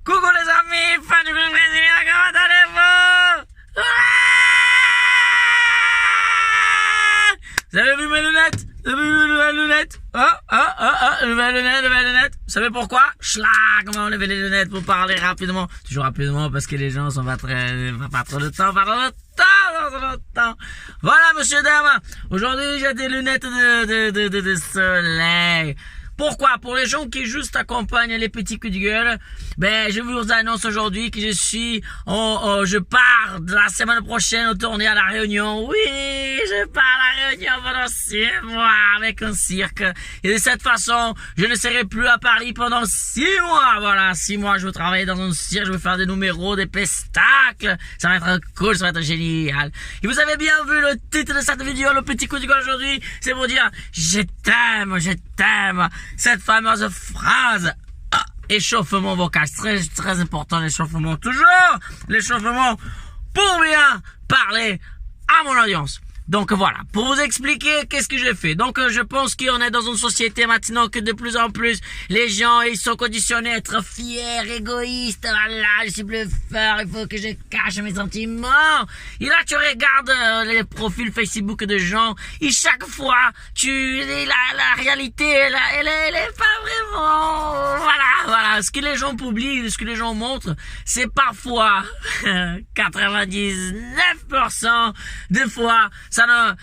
Coucou les amis, fans du Club Brésilien, comment allez-vous? Vous avez vu mes lunettes? Vous avez vu mes nouvelles lunettes? Nouvelles lunettes. Vous savez pourquoi? Comment enlever les lunettes pour parler rapidement? Toujours rapidement parce que les gens sont pas trop de temps, Voilà, monsieur, dame. Aujourd'hui, j'ai des lunettes de soleil. Pourquoi? Pour les gens qui juste accompagnent les petits coups de gueule, je vous annonce aujourd'hui que je pars de la semaine prochaine au tournée à La Réunion. Oui, je pars à La Réunion pendant 6 mois avec un cirque. Et de cette façon, je ne serai plus à Paris pendant 6 mois. Voilà, 6 mois, je vais travailler dans un cirque, je vais faire des numéros, des spectacles. Ça va être cool, ça va être génial. Et vous avez bien vu le titre de cette vidéo, le petit coup de gueule aujourd'hui, c'est pour dire, je t'aime. Cette fameuse phrase, échauffement vocal, très important, l'échauffement, toujours l'échauffement pour bien parler à mon audience. Donc voilà, pour vous expliquer qu'est-ce que j'ai fait. Donc je pense qu'on est dans une société maintenant que de plus en plus les gens ils sont conditionnés à être fiers, égoïstes. Voilà, je suis plus fort, il faut que je cache mes sentiments. Et là tu regardes les profils Facebook de gens et chaque fois la réalité elle est pas vraiment. Voilà, ce que les gens publient, ce que les gens montrent, c'est parfois 99% des fois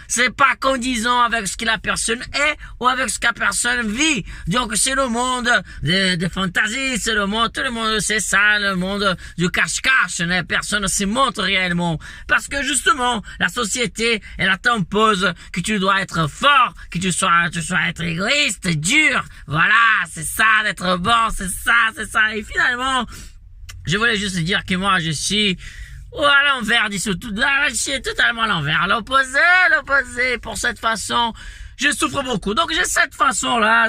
c'est pas condisant avec ce que la personne est ou avec ce que la personne vit. Donc c'est le monde de fantasy, c'est le monde, tout le monde c'est ça, le monde du cache-cache. Personne ne se montre réellement parce que justement la société elle t'impose que tu dois être fort, que tu sois être égoïste, dur. Voilà, c'est ça d'être bon, c'est ça. Et finalement, je voulais juste dire que moi je suis à l'envers d'ici tout, je suis totalement à l'envers, l'opposé. Pour cette façon, je souffre beaucoup. Donc j'ai cette façon-là,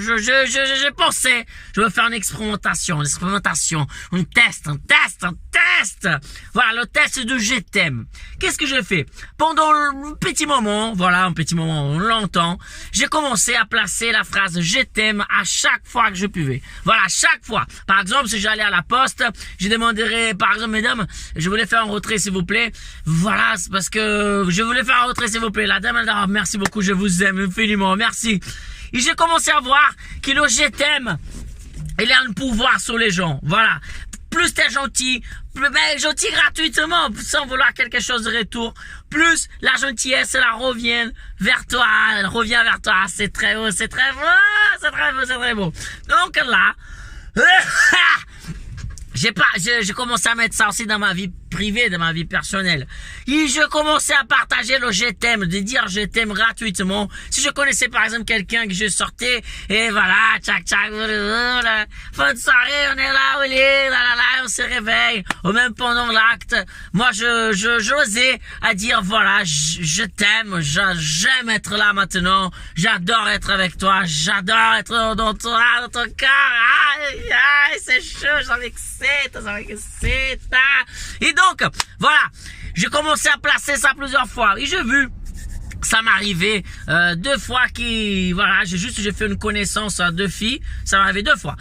j'ai pensé, je veux faire une expérimentation, un test. Voilà, le test de je t'aime. Qu'est-ce que j'ai fait? Pendant un petit moment longtemps, j'ai commencé à placer la phrase je t'aime à chaque fois que je pouvais. Voilà, chaque fois. Par exemple, si j'allais à la poste, je demanderais, par exemple, mesdames, je voulais faire un retrait s'il vous plaît. Voilà, c'est parce que je voulais faire un retrait s'il vous plaît. La dame, elle dit, merci beaucoup, je vous aime infiniment, merci. Et j'ai commencé à voir que le je t'aime, il a un pouvoir sur les gens. Voilà. Plus t'es gentil, gentil gratuitement, sans vouloir quelque chose de retour, plus la gentillesse, elle revient vers toi. C'est très beau. Donc là, j'ai commencé à mettre ça aussi dans ma vie privée, dans ma vie personnelle. Et je commençais à partager le je t'aime, de dire je t'aime gratuitement. Si je connaissais par exemple quelqu'un que je sortais, et voilà, tchac, fin de soirée, on est là, on se réveille, ou même pendant l'acte, moi j'osais à dire voilà, je t'aime, j'aime être là maintenant, j'adore être avec toi, j'adore être dans ton cœur, aïe, c'est chaud, j'en excite. Et donc, voilà, j'ai commencé à placer ça plusieurs fois. Et j'ai vu, ça m'arrivait 2 fois j'ai fait une connaissance à 2 filles, ça m'arrivait 2 fois.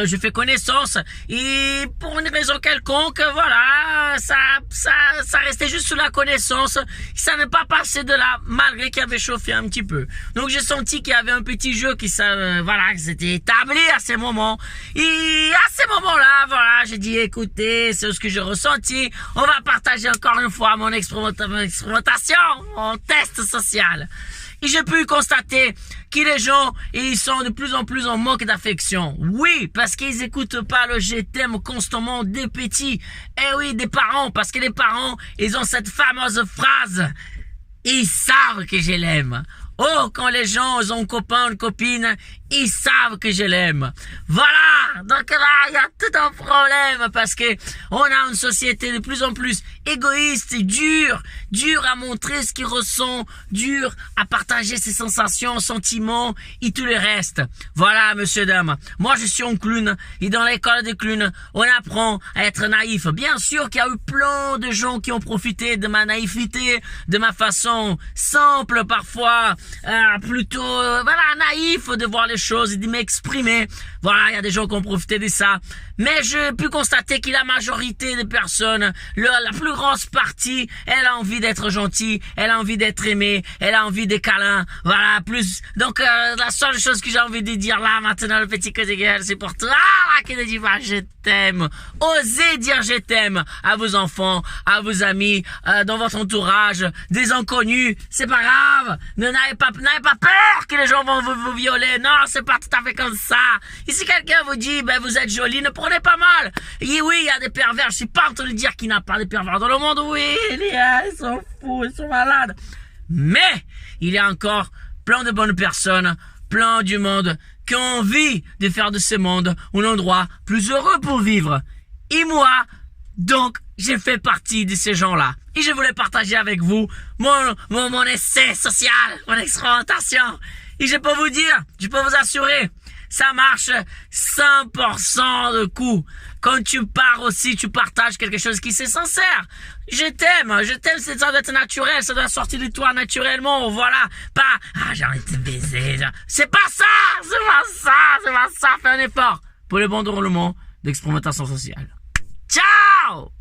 J'ai fait connaissance et pour une raison quelconque, voilà, ça restait juste sous la connaissance, ça n'est pas passé de là malgré qu'il avait chauffé un petit peu. Donc j'ai senti qu'il y avait un petit jeu qui s'était établi à ces moments. Et à ces moments-là, voilà, j'ai dit écoutez, c'est ce que j'ai ressenti. On va partager encore une fois mon expérimentation, mon test social. Et j'ai pu constater que les gens, ils sont de plus en plus en manque d'affection. Oui, parce qu'ils écoutent pas le je t'aime constamment des petits. Eh oui, des parents, parce que les parents, ils ont cette fameuse phrase. Ils savent que je l'aime. Oh, quand les gens ont un copain, une copine, ils savent que je l'aime. Voilà. Donc là, il y a tout un problème parce que on a une société de plus en plus égoïste et dur à montrer ce qu'il ressent, dur à partager ses sensations, sentiments et tout le reste. Voilà, monsieur, dame. Moi, je suis un clown et dans l'école des clowns, on apprend à être naïf. Bien sûr qu'il y a eu plein de gens qui ont profité de ma naïveté, de ma façon simple parfois, plutôt, naïf de voir les choses et de m'exprimer. Voilà, il y a des gens qui ont profité de ça. Mais j'ai pu constater que la majorité des personnes, la plus grosse partie, elle a envie d'être gentille, elle a envie d'être aimée, elle a envie des câlins. Voilà, plus. Donc, la seule chose que j'ai envie de dire là, maintenant, le petit coup de gueule, c'est pour toi, qui ne dit pas je t'aime. Osez dire je t'aime à vos enfants, à vos amis, dans votre entourage, des inconnus. C'est pas grave. N'ayez pas peur que les gens vont vous violer. Non, c'est pas tout à fait comme ça. Et si quelqu'un vous dit, vous êtes jolie, ne prenez pas mal. Et oui, il y a des pervers. Je suis pas en train de dire qu'il n'y a pas de pervers dans le monde. Oui, ils sont fous, ils sont malades. Mais, il y a encore plein de bonnes personnes, plein du monde, qui ont envie de faire de ce monde un endroit plus heureux pour vivre. Et moi, donc, j'ai fait partie de ces gens-là. Et je voulais partager avec vous mon essai social, mon expérimentation. Et je peux vous dire, je peux vous assurer, ça marche 100% de coup. Quand tu pars aussi, tu partages quelque chose qui c'est sincère. Je t'aime, ça doit être naturel, ça doit sortir de toi naturellement, voilà. Pas, j'ai envie de te baiser, c'est pas ça, fais un effort pour le bon déroulement d'expérimentation sociale. Ciao!